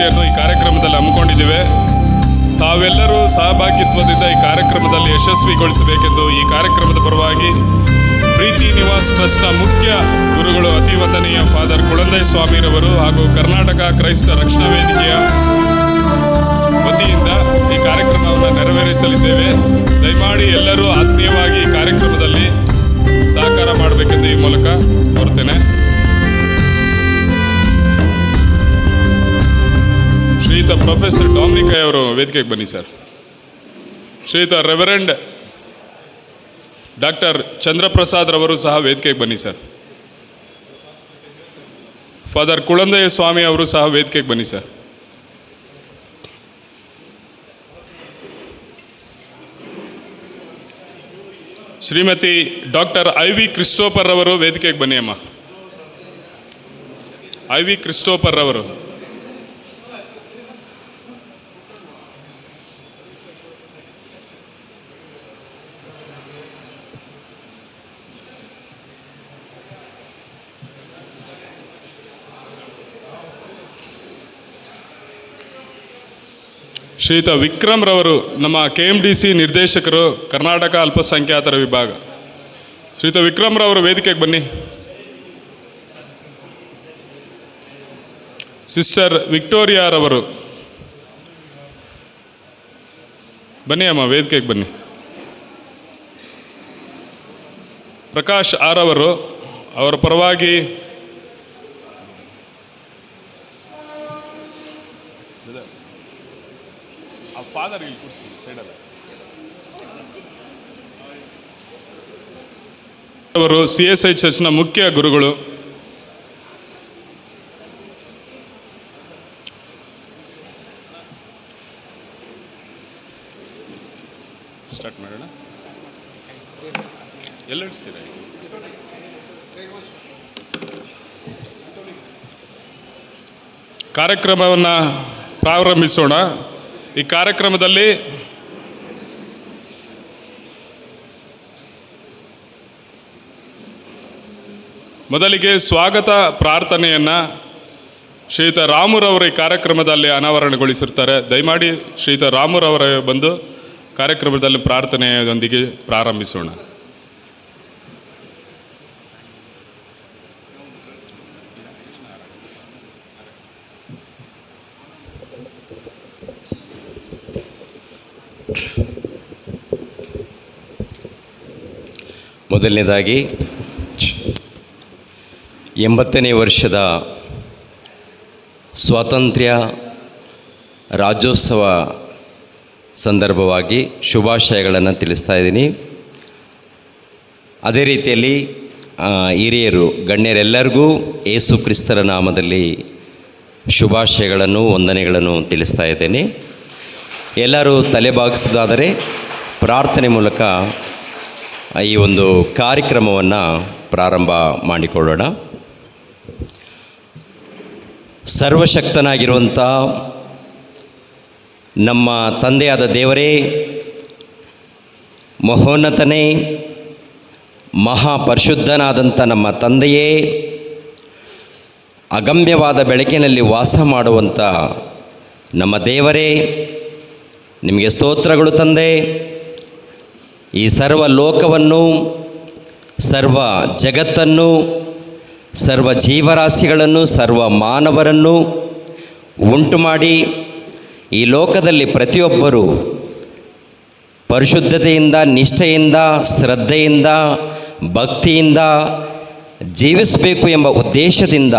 ಜಯಂತಿಯನ್ನು ಈ ಕಾರ್ಯಕ್ರಮದಲ್ಲಿ ಹಮ್ಮಿಕೊಂಡಿದ್ದೇವೆ. ತಾವೆಲ್ಲರೂ ಸಹಭಾಗಿತ್ವದಿಂದ ಈ ಕಾರ್ಯಕ್ರಮದಲ್ಲಿ ಯಶಸ್ವಿಗೊಳಿಸಬೇಕೆಂದು ಈ ಕಾರ್ಯಕ್ರಮದ ಪರವಾಗಿ ಪ್ರೀತಿ ನಿವಾಸ್ ಟ್ರಸ್ಟ್ನ ಮುಖ್ಯ ಗುರುಗಳು ಅತಿ ವಂದನೀಯ ಫಾದರ್ ಕುಳಂದಯ್ಯ ಸ್ವಾಮಿರವರು ಹಾಗೂ ಕರ್ನಾಟಕ ಕ್ರೈಸ್ತ ರಕ್ಷಣಾ ವೇದಿಕೆಯ ವತಿಯಿಂದ ಈ ಕಾರ್ಯಕ್ರಮವನ್ನು ನೆರವೇರಿಸಲಿದ್ದೇವೆ. ದಯಮಾಡಿ ಎಲ್ಲರೂ ಆತ್ಮೀಯವಾಗಿ ಈ ಕಾರ್ಯಕ್ರಮದಲ್ಲಿ ಸಹಕಾರ ಮಾಡಬೇಕೆಂದು ಈ ಮೂಲಕ ಕೋರ್ತೇನೆ. ಶ್ರೀಯುತ ಪ್ರೊಫೆಸರ್ ಡಾಮಿನಿಕೈ ಅವರು ವೇದಿಕೆಗೆ ಬನ್ನಿ ಸರ್. ಶ್ರೀಯುತ ರೆವರೆಂಡ್ ಡಾಕ್ಟರ್ ಚಂದ್ರಪ್ರಸಾದ್ ರವರು ಸಹ ವೇದಿಕೆಗೆ ಬನ್ನಿ ಸರ್. ಫಾದರ್ ಕುಳಂದಯ್ಯ ಸ್ವಾಮಿ ಅವರು ಸಹ ವೇದಿಕೆಗೆ ಬನ್ನಿ ಸರ್. ಶ್ರೀಮತಿ ಡಾಕ್ಟರ್ ಐ.ವಿ. ಕ್ರಿಸ್ಟೋಫರ್ ರವರು ವೇದಿಕೆಗೆ ಬನ್ನಿ ಅಮ್ಮ. ಐ.ವಿ. ಕ್ರಿಸ್ಟೋಫರ್ ರವರು. ಶ್ರೀಯುತ ವಿಕ್ರಮ್ ರವರು ನಮ್ಮ KMDC ನಿರ್ದೇಶಕರು, ಕರ್ನಾಟಕ ಅಲ್ಪಸಂಖ್ಯಾತರ ವಿಭಾಗ. ಶ್ರೀಯುತ ವಿಕ್ರಮ್ ರವರು ವೇದಿಕೆಗೆ ಬನ್ನಿ. ಸಿಸ್ಟರ್ ವಿಕ್ಟೋರಿಯಾ ರವರು ಬನ್ನಿ ಅಮ್ಮ, ವೇದಿಕೆಗೆ ಬನ್ನಿ. ಪ್ರಕಾಶ್ ಆರ್ ಅವರು, ಅವರ ಪರವಾಗಿ ಅವರು CSI ಚರ್ಚ್ನ ಮುಖ್ಯ ಗುರುಗಳು. ಸ್ಟಾರ್ಟ್ ಮಾಡೋಣ. ಎಲ್ಲ ಇಡ್ಸ್ತೀರಾ? ಕಾರ್ಯಕ್ರಮವನ್ನು ಪ್ರಾರಂಭಿಸೋಣ. ಈ ಕಾರ್ಯಕ್ರಮದಲ್ಲಿ ಮೊದಲಿಗೆ ಸ್ವಾಗತ ಪ್ರಾರ್ಥನೆಯನ್ನು ಶ್ರೀಯುತ ರಾಮುರವರು ಈ ಕಾರ್ಯಕ್ರಮದಲ್ಲಿ ಅನಾವರಣಗೊಳಿಸಿರ್ತಾರೆ. ದಯಮಾಡಿ ಶ್ರೀಯುತ ರಾಮುರವರ ಬಂದು ಕಾರ್ಯಕ್ರಮದಲ್ಲಿ ಪ್ರಾರ್ಥನೆಯೊಂದಿಗೆ ಪ್ರಾರಂಭಿಸೋಣ. ಮೊದಲನೇದಾಗಿ 80ನೇ ವರ್ಷದ ಸ್ವಾತಂತ್ರ್ಯ ರಾಜ್ಯೋತ್ಸವ ಸಂದರ್ಭವಾಗಿ ಶುಭಾಶಯಗಳನ್ನು ತಿಳಿಸ್ತಾ ಇದ್ದೀನಿ. ಅದೇ ರೀತಿಯಲ್ಲಿ ಹಿರಿಯರು ಗಣ್ಯರೆಲ್ಲರಿಗೂ ಯೇಸು ಕ್ರಿಸ್ತರ ನಾಮದಲ್ಲಿ ಶುಭಾಶಯಗಳನ್ನು ವಂದನೆಗಳನ್ನು ತಿಳಿಸ್ತಾ ಇದ್ದೇನೆ. ಎಲ್ಲರೂ ತಲೆಬಾಗಿಸೋದಾದರೆ ಪ್ರಾರ್ಥನೆ ಮೂಲಕ ಈ ಒಂದು ಕಾರ್ಯಕ್ರಮವನ್ನು ಪ್ರಾರಂಭ ಮಾಡಿಕೊಳ್ಳೋಣ. ಸರ್ವಶಕ್ತನಾಗಿರುವಂಥ ನಮ್ಮ ತಂದೆಯಾದ ದೇವರೇ, ಮಹೋನ್ನತನೇ, ಮಹಾಪರಿಶುದ್ಧನಾದಂಥ ನಮ್ಮ ತಂದೆಯೇ, ಅಗಮ್ಯವಾದ ಬೆಳಕಿನಲ್ಲಿ ವಾಸ ಮಾಡುವಂಥ ನಮ್ಮ ದೇವರೇ, ನಿಮಗೆ ಸ್ತೋತ್ರಗಳು ತಂದೆ. ಈ ಸರ್ವ ಲೋಕವನ್ನು, ಸರ್ವ ಜಗತ್ತನ್ನು, ಸರ್ವ ಜೀವರಾಶಿಗಳನ್ನು, ಸರ್ವ ಮಾನವರನ್ನು ಉಂಟು ಮಾಡಿ ಈ ಲೋಕದಲ್ಲಿ ಪ್ರತಿಯೊಬ್ಬರೂ ಪರಿಶುದ್ಧತೆಯಿಂದ, ನಿಷ್ಠೆಯಿಂದ, ಶ್ರದ್ಧೆಯಿಂದ, ಭಕ್ತಿಯಿಂದ ಜೀವಿಸಬೇಕು ಎಂಬ ಉದ್ದೇಶದಿಂದ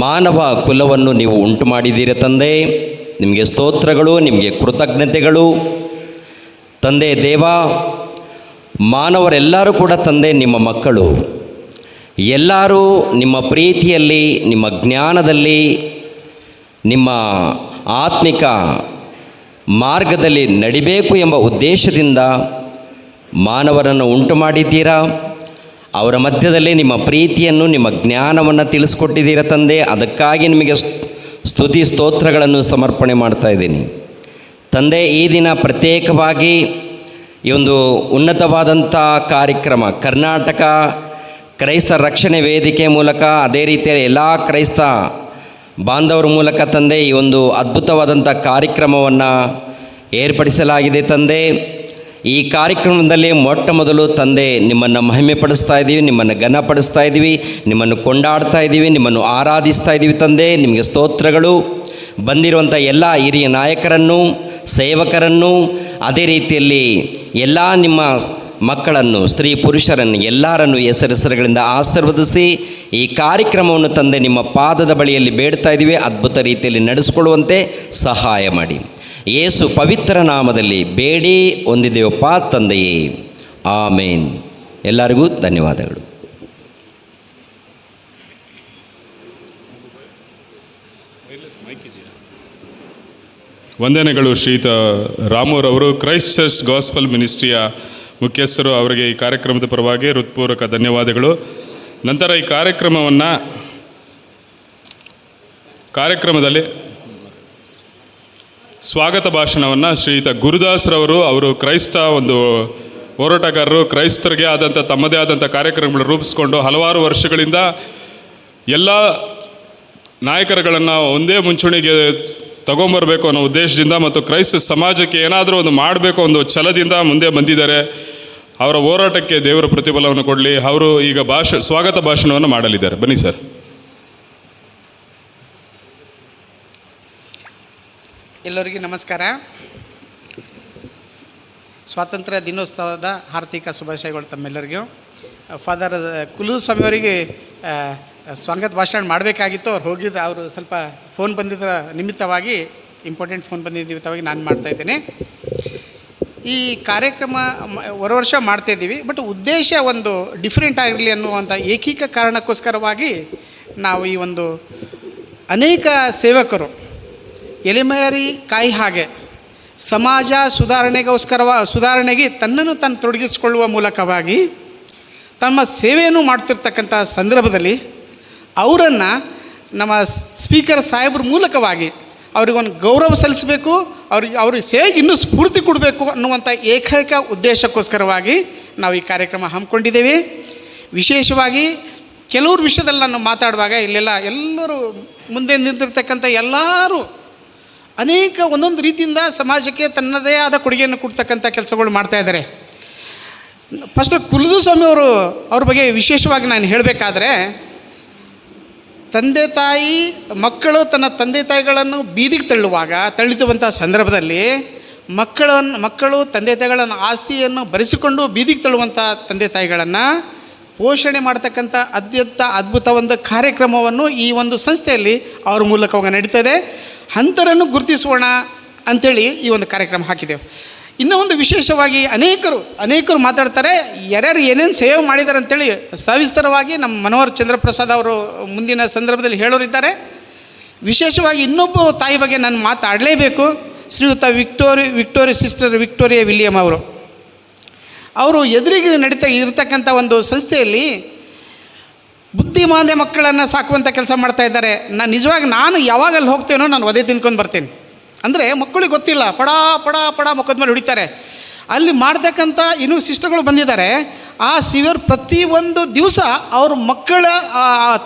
ಮಾನವ ಕುಲವನ್ನು ನೀವು ಉಂಟು ಮಾಡಿದ್ದೀರ ತಂದೆ. ನಿಮಗೆ ಸ್ತೋತ್ರಗಳು, ನಿಮಗೆ ಕೃತಜ್ಞತೆಗಳು ತಂದೆ. ದೇವ, ಮಾನವರೆಲ್ಲರೂ ಕೂಡ ತಂದೆ ನಿಮ್ಮ ಮಕ್ಕಳು. ಎಲ್ಲರೂ ನಿಮ್ಮ ಪ್ರೀತಿಯಲ್ಲಿ, ನಿಮ್ಮ ಜ್ಞಾನದಲ್ಲಿ, ನಿಮ್ಮ ಆತ್ಮಿಕ ಮಾರ್ಗದಲ್ಲಿ ನಡಿಬೇಕು ಎಂಬ ಉದ್ದೇಶದಿಂದ ಮಾನವರನ್ನು ಉಂಟು ಮಾಡಿದ್ದೀರಾ. ಅವರ ಮಧ್ಯದಲ್ಲಿ ನಿಮ್ಮ ಪ್ರೀತಿಯನ್ನು, ನಿಮ್ಮ ಜ್ಞಾನವನ್ನು ತಿಳಿಸ್ಕೊಟ್ಟಿದ್ದೀರ ತಂದೆ. ಅದಕ್ಕಾಗಿ ನಿಮಗೆ ಸ್ತುತಿ ಸ್ತೋತ್ರಗಳನ್ನು ಸಮರ್ಪಣೆ ಮಾಡ್ತಾ ಇದ್ದೀನಿ ತಂದೆ. ಈ ದಿನ ಪ್ರತ್ಯೇಕವಾಗಿ ಈ ಒಂದು ಉನ್ನತವಾದಂಥ ಕಾರ್ಯಕ್ರಮ ಕರ್ನಾಟಕ ಕ್ರೈಸ್ತ ರಕ್ಷಣೆ ವೇದಿಕೆ ಮೂಲಕ, ಅದೇ ರೀತಿಯಲ್ಲಿ ಎಲ್ಲ ಕ್ರೈಸ್ತ ಬಾಂಧವರ ಮೂಲಕ ತಂದೆ ಈ ಒಂದು ಅದ್ಭುತವಾದಂಥ ಕಾರ್ಯಕ್ರಮವನ್ನು ಏರ್ಪಡಿಸಲಾಗಿದೆ ತಂದೆ. ಈ ಕಾರ್ಯಕ್ರಮದಲ್ಲಿ ಮೊಟ್ಟ ಮೊದಲು ತಂದೆ ನಿಮ್ಮನ್ನು ಮಹಿಮೆ ಪಡಿಸ್ತಾ ಇದ್ದೀವಿ, ನಿಮ್ಮನ್ನು ಘನಪಡಿಸ್ತಾ ಇದ್ದೀವಿ, ನಿಮ್ಮನ್ನು ಕೊಂಡಾಡ್ತಾ ಇದ್ದೀವಿ, ನಿಮ್ಮನ್ನು ಆರಾಧಿಸ್ತಾ ಇದ್ದೀವಿ ತಂದೆ. ನಿಮಗೆ ಸ್ತೋತ್ರಗಳು. ಬಂದಿರುವಂಥ ಎಲ್ಲ ಹಿರಿಯ ನಾಯಕರನ್ನು, ಸೇವಕರನ್ನು, ಅದೇ ರೀತಿಯಲ್ಲಿ ಎಲ್ಲ ನಿಮ್ಮ ಮಕ್ಕಳನ್ನು, ಸ್ತ್ರೀ ಪುರುಷರನ್ನು ಎಲ್ಲರನ್ನು ಹೆಸರುಗಳಿಂದ ಆಶೀರ್ವದಿಸಿ ಈ ಕಾರ್ಯಕ್ರಮವನ್ನು ತಂದೆ ನಿಮ್ಮ ಪಾದದ ಬಳಿಯಲ್ಲಿ ಬೇಡ್ತಾ ಇದ್ದೀವಿ. ಅದ್ಭುತ ರೀತಿಯಲ್ಲಿ ನಡೆಸ್ಕೊಳ್ಳುವಂತೆ ಸಹಾಯ ಮಾಡಿ. ಯೇಸು ಪವಿತ್ರ ನಾಮದಲ್ಲಿ ಬೇಡಿ ಹೊಂದಿದೆಯಪ್ಪ ತಂದೆಯೇ, ಆಮೇನ್. ಎಲ್ಲರಿಗೂ ಧನ್ಯವಾದಗಳು. ವಂದನೆಗಳು ಶ್ರೀಯುತ ರಾಮೂರವರು, ಕ್ರೈಸ್ಟ್ ಚರ್ಚ್ ಗಾಸ್ಪಲ್ ಮಿನಿಸ್ಟ್ರಿಯ ಮುಖ್ಯಸ್ಥರು. ಅವರಿಗೆ ಈ ಕಾರ್ಯಕ್ರಮದ ಪರವಾಗಿ ಹೃತ್ಪೂರ್ವಕ ಧನ್ಯವಾದಗಳು. ನಂತರ ಈ ಕಾರ್ಯಕ್ರಮದಲ್ಲಿ ಸ್ವಾಗತ ಭಾಷಣವನ್ನು ಶ್ರೀಯುತ ಗುರುದಾಸ್ರವರು, ಅವರು ಕ್ರೈಸ್ತ ಒಂದು ಹೋರಾಟಗಾರರು, ಕ್ರೈಸ್ತರಿಗೆ ಆದಂಥ ತಮ್ಮದೇ ಆದಂಥ ಕಾರ್ಯಕ್ರಮಗಳು ರೂಪಿಸ್ಕೊಂಡು ಹಲವಾರು ವರ್ಷಗಳಿಂದ ಎಲ್ಲ ನಾಯಕರುಗಳನ್ನು ಒಂದೇ ಮುಂಚೂಣಿಗೆ ತಗೊಂಬರಬೇಕು ಅನ್ನೋ ಉದ್ದೇಶದಿಂದ ಮತ್ತು ಕ್ರೈಸ್ತ ಸಮಾಜಕ್ಕೆ ಏನಾದರೂ ಒಂದು ಮಾಡಬೇಕು ಒಂದು ಛಲದಿಂದ ಮುಂದೆ ಬಂದಿದ್ದಾರೆ. ಅವರ ಹೋರಾಟಕ್ಕೆ ದೇವರ ಪ್ರತಿಫಲವನ್ನು ಕೊಡಲಿ. ಅವರು ಈಗ ಸ್ವಾಗತ ಭಾಷಣವನ್ನು ಮಾಡಲಿದ್ದಾರೆ. ಬನ್ನಿ ಸರ್. ಎಲ್ಲರಿಗೂ ನಮಸ್ಕಾರ. ಸ್ವಾತಂತ್ರ್ಯ ದಿನೋತ್ಸವದ ಹಾರ್ದಿಕ ಶುಭಾಶಯಗಳು ತಮ್ಮೆಲ್ಲರಿಗೂ. ಫಾದರ್ ಕುಲು ಸ್ವಾಮಿಯವರಿಗೆ ಸ್ವಾಗತ ಭಾಷಣ ಮಾಡಬೇಕಾಗಿತ್ತು. ಅವ್ರು ಹೋಗಿದ್ದು, ಅವರು ಸ್ವಲ್ಪ ಫೋನ್ ಬಂದಿದ್ದ ನಿಮಿತ್ತವಾಗಿ, ಇಂಪಾರ್ಟೆಂಟ್ ಫೋನ್ ಬಂದಿದ್ದ ನಿಮಿತ್ತವಾಗಿ ನಾನು ಮಾಡ್ತಾಯಿದ್ದೇನೆ. ಈ ಕಾರ್ಯಕ್ರಮ ವರ್ಷ ಮಾಡ್ತಾಯಿದ್ದೀವಿ, ಬಟ್ ಉದ್ದೇಶ ಒಂದು ಡಿಫ್ರೆಂಟ್ ಆಗಿರಲಿ ಅನ್ನುವಂಥ ಏಕೈಕ ಕಾರಣಕ್ಕೋಸ್ಕರವಾಗಿ ನಾವು ಈ ಒಂದು ಅನೇಕ ಸೇವಕರು ಎಲೆಮರಿ ಕಾಯಿ ಹಾಗೆ ಸಮಾಜ ಸುಧಾರಣೆಗೆ ತನ್ನನ್ನು ತಾನು ತೊಡಗಿಸಿಕೊಳ್ಳುವ ಮೂಲಕವಾಗಿ ತಮ್ಮ ಸೇವೆಯನ್ನು ಮಾಡ್ತಿರ್ತಕ್ಕಂಥ ಸಂದರ್ಭದಲ್ಲಿ ಅವರನ್ನು ನಮ್ಮ ಸ್ಪೀಕರ್ ಸಾಹೇಬ್ರ ಮೂಲಕವಾಗಿ ಅವ್ರಿಗೊಂದು ಗೌರವ ಸಲ್ಲಿಸಬೇಕು, ಅವ್ರಿಗೆ ಸೇವೆಗೆ ಇನ್ನೂ ಸ್ಫೂರ್ತಿ ಕೊಡಬೇಕು ಅನ್ನುವಂಥ ಏಕೈಕ ಉದ್ದೇಶಕ್ಕೋಸ್ಕರವಾಗಿ ನಾವು ಈ ಕಾರ್ಯಕ್ರಮ ಹಮ್ಮಿಕೊಂಡಿದ್ದೇವೆ. ವಿಶೇಷವಾಗಿ ಕೆಲವ್ರ ವಿಷಯದಲ್ಲಿ ನಾನು ಮಾತಾಡುವಾಗ ಇಲ್ಲೆಲ್ಲ ಎಲ್ಲರೂ ಮುಂದೆ ನಿಂತಿರ್ತಕ್ಕಂಥ ಎಲ್ಲರೂ ಅನೇಕ ಒಂದೊಂದು ರೀತಿಯಿಂದ ಸಮಾಜಕ್ಕೆ ತನ್ನದೇ ಆದ ಕೊಡುಗೆಯನ್ನು ಕೊಡ್ತಕ್ಕಂಥ ಕೆಲಸಗಳು ಮಾಡ್ತಾಯಿದ್ದಾರೆ. ಫಸ್ಟ್ ಕುಲದು ಸ್ವಾಮಿಯವರು ಅವ್ರ ಬಗ್ಗೆ ವಿಶೇಷವಾಗಿ ನಾನು ಹೇಳಬೇಕಾದ್ರೆ, ಮಕ್ಕಳು ತನ್ನ ತಂದೆ ತಾಯಿಗಳನ್ನು ಬೀದಿಗೆ ತಳ್ಳುವಂಥ ಸಂದರ್ಭದಲ್ಲಿ ಮಕ್ಕಳು ತಂದೆ ತಾಯಿಗಳನ್ನು ಆಸ್ತಿಯನ್ನು ಬರೆಸಿಕೊಂಡು ಬೀದಿಗೆ ತಳ್ಳುವಂಥ ತಂದೆ ತಾಯಿಗಳನ್ನು ಪೋಷಣೆ ಮಾಡ್ತಕ್ಕಂಥ ಅದ್ಭುತ ಒಂದು ಕಾರ್ಯಕ್ರಮವನ್ನು ಈ ಒಂದು ಸಂಸ್ಥೆಯಲ್ಲಿ ಅವ್ರ ಮೂಲಕವಾಗಿ ನಡೀತದೆ. ಅಂತರನ್ನು ಗುರುತಿಸೋಣ ಅಂಥೇಳಿ ಈ ಒಂದು ಕಾರ್ಯಕ್ರಮ ಹಾಕಿದೆವು. ಇನ್ನೂ ಒಂದು ವಿಶೇಷವಾಗಿ ಅನೇಕರು ಮಾತಾಡ್ತಾರೆ, ಯಾರ್ಯಾರು ಏನೇನು ಸೇವೆ ಮಾಡಿದ್ದಾರೆ ಅಂಥೇಳಿ ಸವಿಸ್ತರವಾಗಿ ನಮ್ಮ ಮನೋಹರ್ ಚಂದ್ರಪ್ರಸಾದ್ ಅವರು ಮುಂದಿನ ಸಂದರ್ಭದಲ್ಲಿ ಹೇಳೋರಿದ್ದಾರೆ. ವಿಶೇಷವಾಗಿ ಇನ್ನೊಬ್ಬ ತಾಯಿ ಬಗ್ಗೆ ನಾನು ಮಾತಾಡಲೇಬೇಕು. ಶ್ರೀಯುತ ವಿಕ್ಟೋರಿಯಾ ಸಿಸ್ಟರ್ ವಿಕ್ಟೋರಿಯಾ ವಿಲಿಯಮ್ ಅವರು ಎದುರಿಗೆ ನಡೀತಾ ಇರತಕ್ಕಂಥ ಒಂದು ಸಂಸ್ಥೆಯಲ್ಲಿ ಬುದ್ಧಿಮಾಂದ್ಯ ಮಕ್ಕಳನ್ನು ಸಾಕುವಂಥ ಕೆಲಸ ಮಾಡ್ತಾಯಿದ್ದಾರೆ. ನಾನು ಯಾವಾಗ ಅಲ್ಲಿ ಹೋಗ್ತೇನೋ ನಾನು ಒದೆ ತಿನ್ಕೊಂಡು ಬರ್ತೇನೆ. ಅಂದರೆ ಮಕ್ಕಳಿಗೆ ಗೊತ್ತಿಲ್ಲ, ಪಡ ಮುಖದ ಮೇಲೆ ಹೊಡಿತಾರೆ. ಅಲ್ಲಿ ಮಾಡ್ತಕ್ಕಂಥ ಇನ್ನೂ ಸಿಸ್ಟರ್ಗಳು ಬಂದಿದ್ದಾರೆ. ಆ ಸಿವಿಯರ್ ಪ್ರತಿಯೊಂದು ದಿವಸ ಅವ್ರ ಮಕ್ಕಳ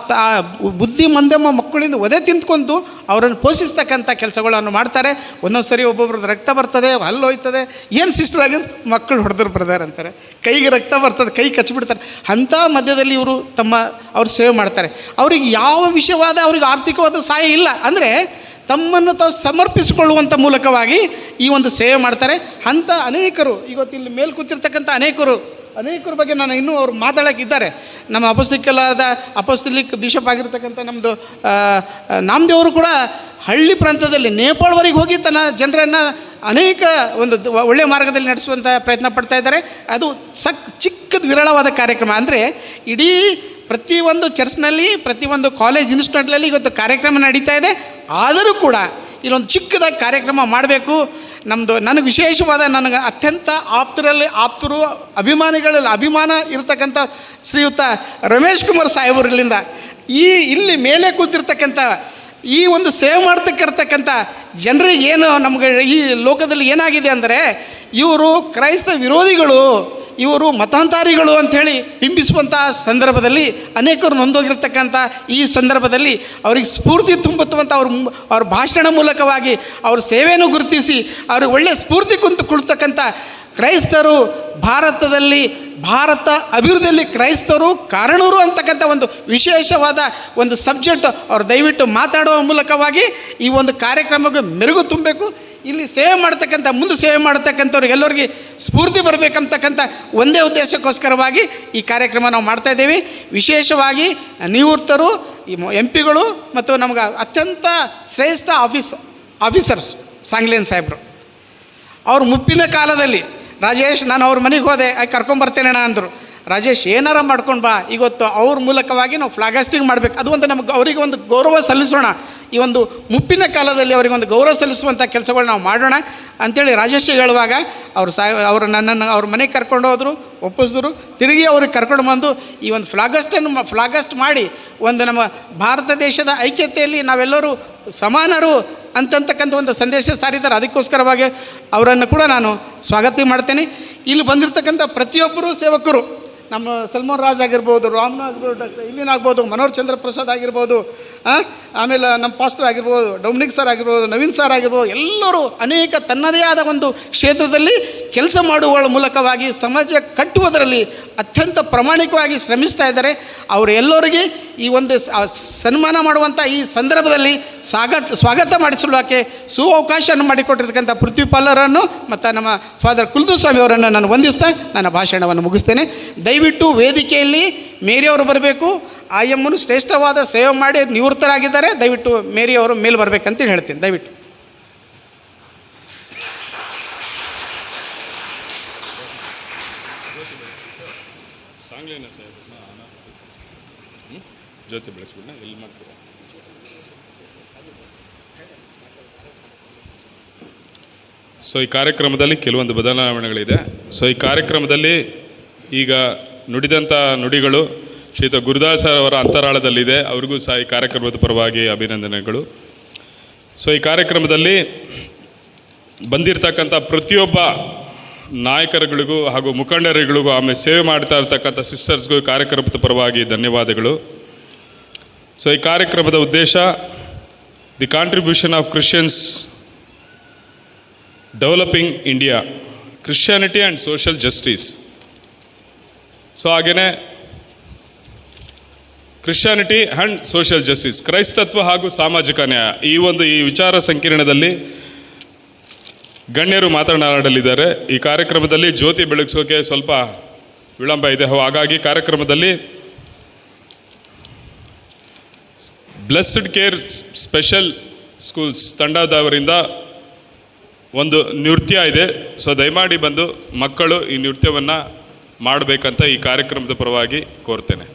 ಬುದ್ಧಿಮಂದಮ್ಮ ಮಕ್ಕಳಿಂದ ಒದೆ ತಿಂದ್ಕೊಂಡು ಅವರನ್ನು ಪೋಷಿಸ್ತಕ್ಕಂಥ ಕೆಲಸಗಳನ್ನು ಮಾಡ್ತಾರೆ. ಒಂದೊಂದು ಸರಿ ಒಬ್ಬೊಬ್ರದ್ದು ರಕ್ತ ಬರ್ತದೆ, ಹಲ್ಲು ಹೋಯ್ತದೆ, ಏನು ಸಿಸ್ಟರ್ ಆಗಿದ್ದು ಮಕ್ಕಳು ಹೊಡೆದ್ರು ಬ್ರದರ್ ಅಂತಾರೆ, ಕೈಗೆ ರಕ್ತ ಬರ್ತದೆ, ಕೈ ಕಚ್ಚಿಬಿಡ್ತಾರೆ. ಅಂಥ ಮಧ್ಯದಲ್ಲಿ ಅವ್ರು ಸೇವೆ ಮಾಡ್ತಾರೆ. ಅವ್ರಿಗೆ ಯಾವ ವಿಷಯವಾದ ಅವ್ರಿಗೆ ಆರ್ಥಿಕವಾದ ಸಹಾಯ ಇಲ್ಲ, ಅಂದರೆ ತಮ್ಮನ್ನು ತಾವು ಸಮರ್ಪಿಸಿಕೊಳ್ಳುವಂಥ ಮೂಲಕವಾಗಿ ಈ ಒಂದು ಸೇವೆ ಮಾಡ್ತಾರೆ. ಅಂಥ ಅನೇಕರು ಇವತ್ತು ಇಲ್ಲಿ ಮೇಲೆ ಕೂತಿರ್ತಕ್ಕಂಥ ಅನೇಕರ ಬಗ್ಗೆ ನಾನು ಇನ್ನೂ ಅವ್ರು ಮಾತಾಡೋಕ್ಕಿದ್ದಾರೆ. ನಮ್ಮ ಅಪೊಸ್ತಲಿಕ್ ಬಿಷಪ್ ಆಗಿರ್ತಕ್ಕಂಥ ನಮ್ಮದು ನಾಮದೇವರು ಕೂಡ ಹಳ್ಳಿ ಪ್ರಾಂತ್ಯದಲ್ಲಿ ನೇಪಾಳವರೆಗೆ ಹೋಗಿ ತನ್ನ ಜನರನ್ನು ಅನೇಕ ಒಂದು ಒಳ್ಳೆಯ ಮಾರ್ಗದಲ್ಲಿ ನಡೆಸುವಂಥ ಪ್ರಯತ್ನ ಪಡ್ತಾ ಇದ್ದಾರೆ. ಅದು ಚಿಕ್ಕದು ವಿರಳವಾದ ಕಾರ್ಯಕ್ರಮ. ಅಂದರೆ ಇಡೀ ಪ್ರತಿಯೊಂದು ಚರ್ಚ್ನಲ್ಲಿ, ಪ್ರತಿಯೊಂದು ಕಾಲೇಜ್ ಇನ್ಸ್ಟಿಟ್ಯೂಟ್ನಲ್ಲಿ ಇವತ್ತು ಕಾರ್ಯಕ್ರಮ ನಡೀತಾ ಇದೆ. ಆದರೂ ಕೂಡ ಇಲ್ಲೊಂದು ಚಿಕ್ಕದಾಗಿ ಕಾರ್ಯಕ್ರಮ ಮಾಡಬೇಕು. ನನಗೆ ವಿಶೇಷವಾದ, ನನಗೆ ಅತ್ಯಂತ ಆಪ್ತರು ಅಭಿಮಾನಿಗಳಲ್ಲಿ ಅಭಿಮಾನ ಇರತಕ್ಕಂಥ ಶ್ರೀಯುತ ರಮೇಶ್ ಕುಮಾರ್ ಸಾಹೇಬರಲ್ಲಿಂದ ಇಲ್ಲಿ ಮೇಲೆ ಕೂತಿರ್ತಕ್ಕಂಥ ಈ ಒಂದು ಸೇವೆ ಮಾಡ್ತಕ್ಕಿರ್ತಕ್ಕಂಥ ಜನರಿಗೆ ಏನು ನಮಗೆ ಈ ಲೋಕದಲ್ಲಿ ಏನಾಗಿದೆ ಅಂದರೆ, ಇವರು ಕ್ರೈಸ್ತ ವಿರೋಧಿಗಳು, ಇವರು ಮತಾಂತರಿಗಳು ಅಂಥೇಳಿ ಬಿಂಬಿಸುವಂಥ ಸಂದರ್ಭದಲ್ಲಿ ಅನೇಕರು ನೊಂದೋಗಿರ್ತಕ್ಕಂಥ ಈ ಸಂದರ್ಭದಲ್ಲಿ ಅವರಿಗೆ ಸ್ಫೂರ್ತಿ ತುಂಬುತ್ತುವಂಥ ಅವ್ರ ಭಾಷಣ ಮೂಲಕವಾಗಿ ಅವ್ರ ಸೇವೆಯನ್ನು ಗುರುತಿಸಿ ಅವ್ರಿಗೆ ಒಳ್ಳೆಯ ಸ್ಫೂರ್ತಿ ಕೊಡ್ತಕ್ಕಂಥ ಕ್ರೈಸ್ತರು ಭಾರತದಲ್ಲಿ ಭಾರತ ಅಭಿವೃದ್ಧಿಯಲ್ಲಿ ಕ್ರೈಸ್ತರು ಕಾರಣರು ಅಂತಕ್ಕಂಥ ಒಂದು ವಿಶೇಷವಾದ ಒಂದು ಸಬ್ಜೆಕ್ಟ್ ಅವ್ರು ದಯವಿಟ್ಟು ಮಾತಾಡುವ ಮೂಲಕವಾಗಿ ಈ ಒಂದು ಕಾರ್ಯಕ್ರಮಕ್ಕೆ ಮೆರುಗು ತುಂಬಬೇಕು. ಇಲ್ಲಿ ಸೇವೆ ಮಾಡ್ತಕ್ಕಂಥ ಸೇವೆ ಮಾಡ್ತಕ್ಕಂಥವ್ರಿಗೆ ಎಲ್ಲರಿಗೆ ಸ್ಫೂರ್ತಿ ಬರಬೇಕಂತಕ್ಕಂಥ ಒಂದೇ ಉದ್ದೇಶಕ್ಕೋಸ್ಕರವಾಗಿ ಈ ಕಾರ್ಯಕ್ರಮ ನಾವು ಮಾಡ್ತಾಯಿದ್ದೇವೆ. ವಿಶೇಷವಾಗಿ ನಿವೃತ್ತರು MP ಗಳು ಮತ್ತು ನಮ್ಗೆ ಅತ್ಯಂತ ಶ್ರೇಷ್ಠ ಆಫೀಸರ್ಸ್ ಸಾಂಗ್ಲಿಯನ್ ಸಾಹೇಬರು ಅವ್ರ ಮುಪ್ಪಿನ ಕಾಲದಲ್ಲಿ ರಾಜೇಶ್ ನಾನು ಅವ್ರ ಮನೆಗೆ ಹೋದೆ ಕರ್ಕೊಂಬರ್ತೇನೆ ಅಂದರು. ರಾಜೇಶ್ ಏನಾರ ಮಾಡ್ಕೊಂಡು ಬಾ, ಇವತ್ತು ಅವ್ರ ಮೂಲಕವಾಗಿ ನಾವು ಫ್ಲಾಗಾಸ್ಟಿಂಗ್ ಮಾಡಬೇಕು, ಅದು ಒಂದು ನಮಗೆ ಅವರಿಗೆ ಒಂದು ಗೌರವ ಸಲ್ಲಿಸೋಣ, ಈ ಒಂದು ಮುಪ್ಪಿನ ಕಾಲದಲ್ಲಿ ಅವರಿಗೆ ಒಂದು ಗೌರವ ಸಲ್ಲಿಸುವಂಥ ಕೆಲಸಗಳು ನಾವು ಮಾಡೋಣ ಅಂಥೇಳಿ ರಾಜೇಶ್ ಹೇಳುವಾಗ ಅವರು ನನ್ನನ್ನು ಅವ್ರ ಮನೆಗೆ ಕರ್ಕೊಂಡು ಹೋದರು, ಒಪ್ಪಿಸಿದ್ರು. ತಿರುಗಿ ಅವ್ರಿಗೆ ಕರ್ಕೊಂಡು ಬಂದು ಈ ಒಂದು ಫ್ಲಾಗಸ್ಟ್ ಮಾಡಿ ಒಂದು ನಮ್ಮ ಭಾರತ ದೇಶದ ಐಕ್ಯತೆಯಲ್ಲಿ ನಾವೆಲ್ಲರೂ ಸಮಾನರು ಅಂತಕ್ಕಂಥ ಒಂದು ಸಂದೇಶ ಸಾರಿದ್ದಾರೆ. ಅದಕ್ಕೋಸ್ಕರವಾಗಿ ಅವರನ್ನು ಕೂಡ ನಾನು ಸ್ವಾಗತ ಮಾಡ್ತೇನೆ. ಇಲ್ಲಿ ಬಂದಿರತಕ್ಕಂಥ ಪ್ರತಿಯೊಬ್ಬರು ಸೇವಕರು, ನಮ್ಮ ಸಲ್ಮಾನ್ ರಾಜ್ ಆಗಿರ್ಬೋದು, ರಾಮ್ನ ಆಗಿರ್ಬೋದು, ಡಾಕ್ಟರ್ ಇಲ್ಲಿನಾಗ್ಬೋದು, ಮನೋಹರ್ ಚಂದ್ರ ಪ್ರಸಾದ್ ಆಗಿರ್ಬೋದು, ಆಮೇಲೆ ನಮ್ಮ ಪಾಸ್ಟರ್ ಆಗಿರ್ಬೋದು, ಡೊಮಿನಿಕ್ ಸರ್ ಆಗಿರ್ಬೋದು, ನವೀನ್ ಸರ್ ಆಗಿರ್ಬೋದು, ಎಲ್ಲರೂ ಅನೇಕ ತನ್ನದೇ ಆದ ಒಂದು ಕ್ಷೇತ್ರದಲ್ಲಿ ಕೆಲಸ ಮಾಡುವ ಮೂಲಕವಾಗಿ ಸಮಾಜ ಕಟ್ಟುವುದರಲ್ಲಿ ಅತ್ಯಂತ ಪ್ರಾಮಾಣಿಕವಾಗಿ ಶ್ರಮಿಸ್ತಾ ಇದ್ದಾರೆ. ಅವರೆಲ್ಲರಿಗೆ ಈ ಒಂದು ಸನ್ಮಾನ ಮಾಡುವಂಥ ಈ ಸಂದರ್ಭದಲ್ಲಿ ಸ್ವಾಗತ ಮಾಡಿಸಲಿಕ್ಕೆ ಅವಕಾಶವನ್ನು ಮಾಡಿಕೊಟ್ಟಿರ್ತಕ್ಕಂಥ ಪೃಥ್ವಿಪಾಲರನ್ನು ಮತ್ತು ನಮ್ಮ ಫಾದರ್ ಕುಲುಸ್ವಾಮಿ ಅವರನ್ನು ನಾನು ವಂದಿಸ್ತಾ ನನ್ನ ಭಾಷಣವನ್ನು ಮುಗಿಸ್ತೇನೆ. ದಯವಿಟ್ಟು ವೇದಿಕೆಯಲ್ಲಿ ಮೇರಿಯವರು ಬರಬೇಕು. ಆಯಮ್ಮನು ಶ್ರೇಷ್ಠವಾದ ಸೇವೆ ಮಾಡಿ ನಿವೃತ್ತರಾಗಿದ್ದಾರೆ. ದಯವಿಟ್ಟು ಮೇರಿಯವರು ಮೇಲೆ ಬರಬೇಕಂತ ಹೇಳ್ತೀನಿ. ದಯವಿಟ್ಟು ಜ್ಯೋತಿ ಬೆಳೆಸ್ಬಿಡ ಎಲ್ಲಿ ಮಾಡ್ತೀರಾ? ಸೊ ಈ ಕಾರ್ಯಕ್ರಮದಲ್ಲಿ ಕೆಲವೊಂದು ಬದಲಾವಣೆಗಳಿದೆ. ಸೊ ಈ ಕಾರ್ಯಕ್ರಮದಲ್ಲಿ ಈಗ ನುಡಿದಂಥ ನುಡಿಗಳು ಶ್ರೀಯುತ ಗುರುದಾಸ್ ಅವರ ಅಂತರಾಳದಲ್ಲಿದೆ. ಅವ್ರಿಗೂ ಸಹ ಈ ಕಾರ್ಯಕ್ರಮದ ಪರವಾಗಿ ಅಭಿನಂದನೆಗಳು. ಸೊ ಈ ಕಾರ್ಯಕ್ರಮದಲ್ಲಿ ಬಂದಿರತಕ್ಕಂಥ ಪ್ರತಿಯೊಬ್ಬ ನಾಯಕರುಗಳಿಗೂ ಹಾಗೂ ಮುಖಂಡರುಗಳಿಗೂ ಆಮೇಲೆ ಸೇವೆ ಮಾಡ್ತಾ ಇರ್ತಕ್ಕಂಥ ಸಿಸ್ಟರ್ಸ್ಗೂ ಕಾರ್ಯಕ್ರಮದ ಪರವಾಗಿ ಧನ್ಯವಾದಗಳು. ಸೊ ಈ ಕಾರ್ಯಕ್ರಮದ ಉದ್ದೇಶ the contribution of Christians developing India, Christianity and social justice. So ಹಾಗೆಯೇ ಕ್ರಿಶ್ಚಿಯಾನಿಟಿ ಆ್ಯಂಡ್ ಸೋಷಿಯಲ್ ಜಸ್ಟಿಸ್, ಕ್ರೈಸ್ತತ್ವ ಹಾಗೂ ಸಾಮಾಜಿಕ ನ್ಯಾಯ, ಈ ವಿಚಾರ ಸಂಕಿರಣದಲ್ಲಿ ಗಣ್ಯರು ಮಾತನಾಡಲಿದ್ದಾರೆ. ಈ ಕಾರ್ಯಕ್ರಮದಲ್ಲಿ ಜ್ಯೋತಿ ಬೆಳಗಿಸೋಕೆ ಸ್ವಲ್ಪ ವಿಳಂಬ ಇದೆ. ಹಾಗಾಗಿ ಕಾರ್ಯಕ್ರಮದಲ್ಲಿ ಬ್ಲೆಸ್ಡ್ ಕೇರ್ ಸ್ಪೆಷಲ್ ಸ್ಕೂಲ್ಸ್ ತಂಡದವರಿಂದ ಒಂದು ನೃತ್ಯ ಇದೆ. ಸೊ ದಯಮಾಡಿ ಬಂದು ಮಕ್ಕಳು ಈ ನೃತ್ಯವನ್ನು ಮಾಡಬೇಕಂತ ಈ ಕಾರ್ಯಕ್ರಮದ ಪರವಾಗಿ ಕೋರ್ತೇನೆ.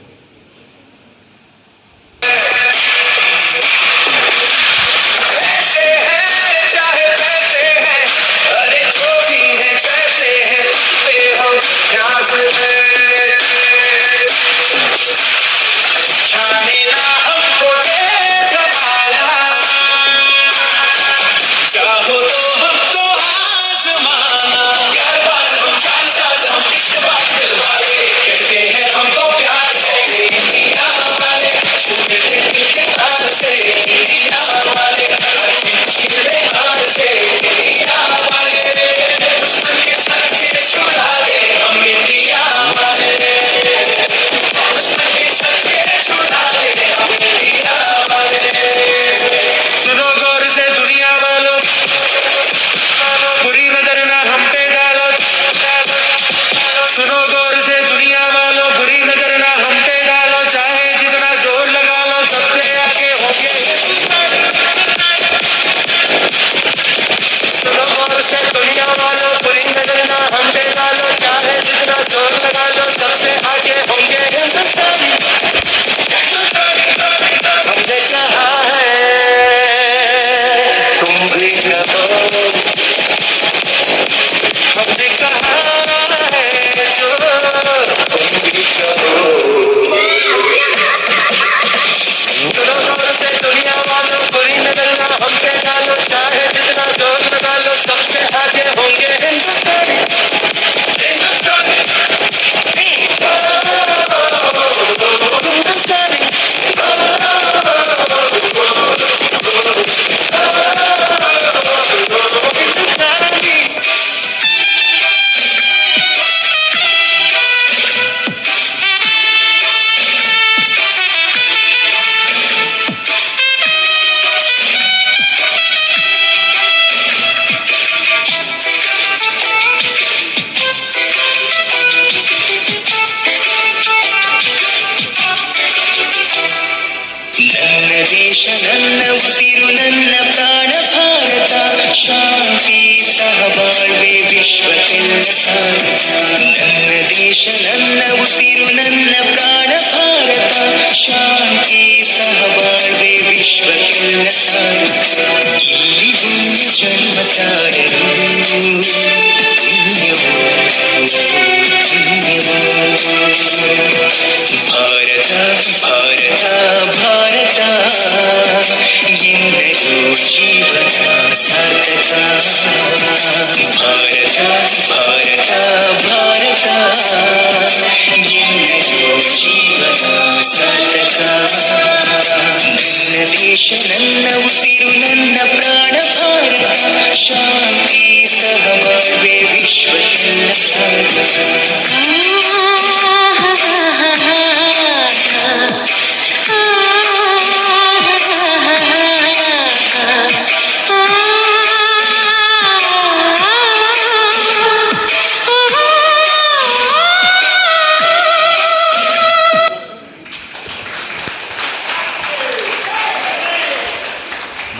कहते हैं हम तो प्यार से ಶಾಂತಿ ಸಹಬಾಳ್ವೆ ವಿಶ್ವಕ್ಕೆಲ್ಲ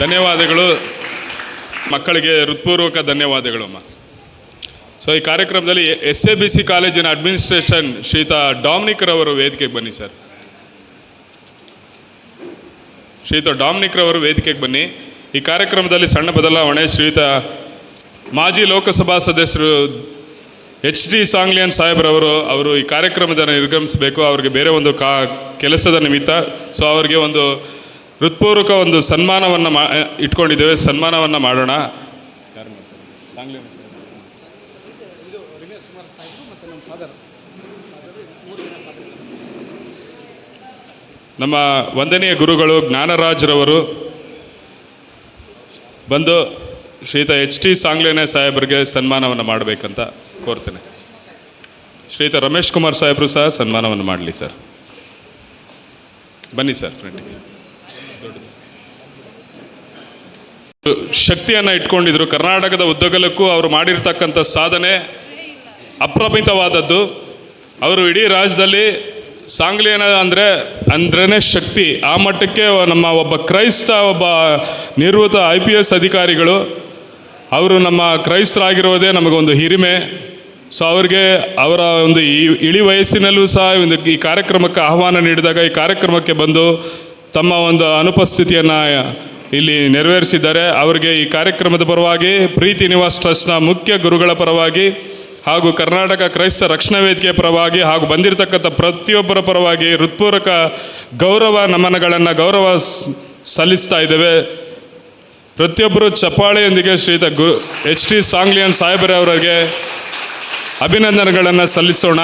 ಧನ್ಯವಾದಗಳು ಮಕ್ಕಳಿಗೆ ಹೃತ್ಪೂರ್ವಕ ಧನ್ಯವಾದಗಳು ಅಮ್ಮ. ಸೊ ಈ ಕಾರ್ಯಕ್ರಮದಲ್ಲಿ SABC ಕಾಲೇಜಿನ ಅಡ್ಮಿನಿಸ್ಟ್ರೇಷನ್ ಶ್ರೀಯುತ ಡಾಮಿನಿಕ್ ರವರು ವೇದಿಕೆಗೆ ಬನ್ನಿ ಸರ್. ಶ್ರೀಯುತ ಡಾಮಿನಿಕ್ ರವರು ವೇದಿಕೆಗೆ ಬನ್ನಿ. ಈ ಕಾರ್ಯಕ್ರಮದಲ್ಲಿ ಸಣ್ಣ ಬದಲಾವಣೆ. ಶ್ರೀಯುತ ಮಾಜಿ ಲೋಕಸಭಾ ಸದಸ್ಯರು HD ಸಾಂಗ್ಲಿಯನ್ ಸಾಹೇಬ್ರವರು ಈ ಕಾರ್ಯಕ್ರಮದ ನಿರ್ಗಮಿಸಬೇಕು. ಅವ್ರಿಗೆ ಬೇರೆ ಒಂದು ಕೆಲಸದ ನಿಮಿತ್ತ. ಸೊ ಅವ್ರಿಗೆ ಒಂದು ಹೃತ್ಪೂರ್ವಕ ಒಂದು ಸನ್ಮಾನವನ್ನು ಇಟ್ಕೊಂಡಿದ್ದೇವೆ. ಸನ್ಮಾನವನ್ನು ಮಾಡೋಣ. ನಮ್ಮ ವಂದನೀಯ ಗುರುಗಳು ಜ್ಞಾನರಾಜ್ರವರು ಬಂದು ಶ್ರೀಯುತ HD ಸಾಂಗ್ಲಿಯನ್ ಸಾಹೇಬರಿಗೆ ಸನ್ಮಾನವನ್ನು ಮಾಡಬೇಕಂತ ಕೋರ್ತೇನೆ. ಶ್ರೀಯುತ ರಮೇಶ್ ಕುಮಾರ್ ಸಾಹೇಬರು ಸಹ ಸನ್ಮಾನವನ್ನು ಮಾಡಲಿ ಸರ್. ಬನ್ನಿ ಸರ್ ಫ್ರೆಂಡಿಗೆ. ಶಕ್ತಿಯನ್ನು ಇಟ್ಕೊಂಡಿದ್ರು. ಕರ್ನಾಟಕದ ಉದ್ದಗಲಕ್ಕೂ ಅವರು ಮಾಡಿರ್ತಕ್ಕಂಥ ಸಾಧನೆ ಅಪ್ರಮಿತವಾದದ್ದು. ಅವರು ಇಡೀ ರಾಜ್ಯದಲ್ಲಿ ಸಾಂಗ್ಲಿಯನ ಅಂದ್ರೇ ಶಕ್ತಿ. ಆ ಮಟ್ಟಕ್ಕೆ ನಮ್ಮ ಒಬ್ಬ ಕ್ರೈಸ್ತ ನಿವೃತ್ತ IPS ಅಧಿಕಾರಿಗಳು ಅವರು ನಮ್ಮ ಕ್ರೈಸ್ತರಾಗಿರೋದೇ ನಮಗೊಂದು ಹಿರಿಮೆ. ಸೊ ಅವ್ರಿಗೆ ಅವರ ಒಂದು ಇಳಿ ವಯಸ್ಸಿನಲ್ಲೂ ಸಹ ಈ ಕಾರ್ಯಕ್ರಮಕ್ಕೆ ಆಹ್ವಾನ ನೀಡಿದಾಗ ಈ ಕಾರ್ಯಕ್ರಮಕ್ಕೆ ಬಂದು ತಮ್ಮ ಒಂದು ಅನುಪಸ್ಥಿತಿಯನ್ನು ಇಲ್ಲಿ ನೆರವೇರಿಸಿದ್ದಾರೆ. ಅವರಿಗೆ ಈ ಕಾರ್ಯಕ್ರಮದ ಪರವಾಗಿ ಪ್ರೀತಿ ನಿವಾಸ್ ಟ್ರಸ್ಟ್ನ ಮುಖ್ಯ ಗುರುಗಳ ಪರವಾಗಿ ಹಾಗೂ ಕರ್ನಾಟಕ ಕ್ರೈಸ್ತ ರಕ್ಷಣಾ ವೇದಿಕೆ ಪರವಾಗಿ ಹಾಗೂ ಬಂದಿರತಕ್ಕಂಥ ಪ್ರತಿಯೊಬ್ಬರ ಪರವಾಗಿ ಹೃತ್ಪೂರ್ವಕ ನಮನಗಳನ್ನು ಸಲ್ಲಿಸ್ತಾ ಇದ್ದೇವೆ. ಪ್ರತಿಯೊಬ್ಬರು ಚಪ್ಪಾಳೆಯೊಂದಿಗೆ ಶ್ರೀಯುತ HD ಸಾಂಗ್ಲಿಯನ್ ಸಾಹೇಬರವರಿಗೆ ಅಭಿನಂದನೆಗಳನ್ನು ಸಲ್ಲಿಸೋಣ.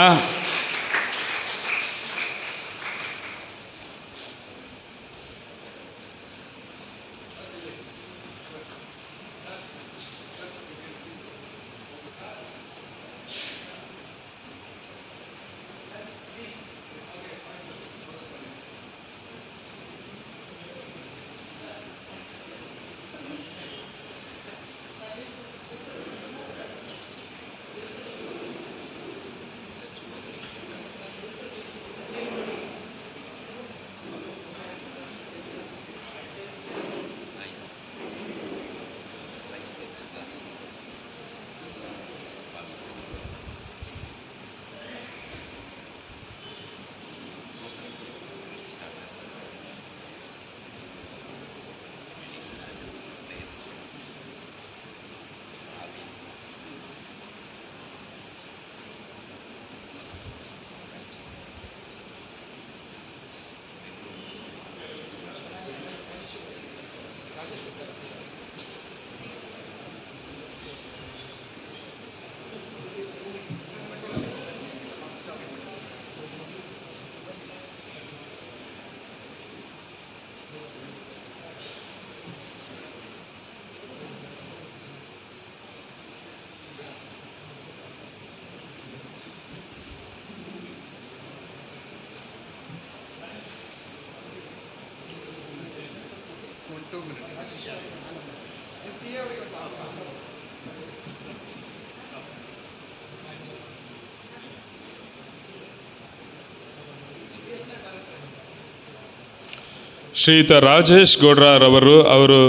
ಶ್ರೀಯುತ ರಾಜೇಶ್ ಗೌಡ್ರವರು ಅವರು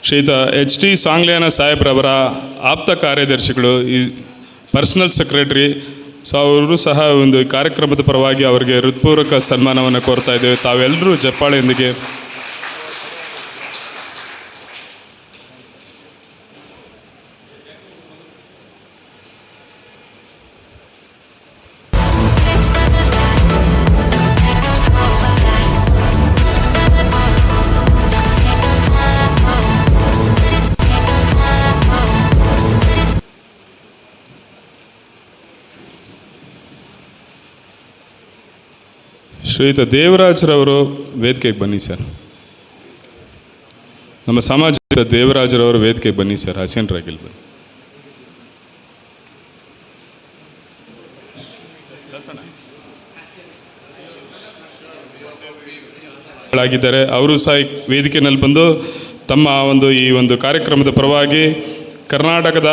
ಶ್ರೀಯುತ HD ಸಾಂಗ್ಲಿಯನ ಸಾಹೇಬ್ರವರ ಆಪ್ತ ಕಾರ್ಯದರ್ಶಿಗಳು, ಈ ಪರ್ಸನಲ್ ಸೆಕ್ರೆಟರಿ. ಸೊ ಅವರು ಸಹ ಒಂದು ಕಾರ್ಯಕ್ರಮದ ಪರವಾಗಿ ಅವರಿಗೆ ಹೃತ್ಪೂರ್ವಕ ಸನ್ಮಾನವನ್ನು ಕೋರ್ತಾ ಇದ್ದೇವೆ. ತಾವೆಲ್ಲರೂ ಜಪ್ಪಾಳೆಯೊಂದಿಗೆ ಶ್ರೀಯುತ ದೇವರಾಜ್ರವರು ವೇದಿಕೆಗೆ ಬನ್ನಿ ಸರ್. ನಮ್ಮ ಸಾಮಾಜಿಕ ದೇವರಾಜರವರು ವೇದಿಕೆ ಬನ್ನಿ ಸರ್, ಆಸೀನರಾಗಿಲ್ಲ ಬನ್ನಿ. ಆಗಿದ್ದಾರೆ, ಅವರು ಸಹ ವೇದಿಕೆಯಲ್ಲಿ ಬಂದು ತಮ್ಮ ಈ ಒಂದು ಕಾರ್ಯಕ್ರಮದ ಪರವಾಗಿ ಕರ್ನಾಟಕದ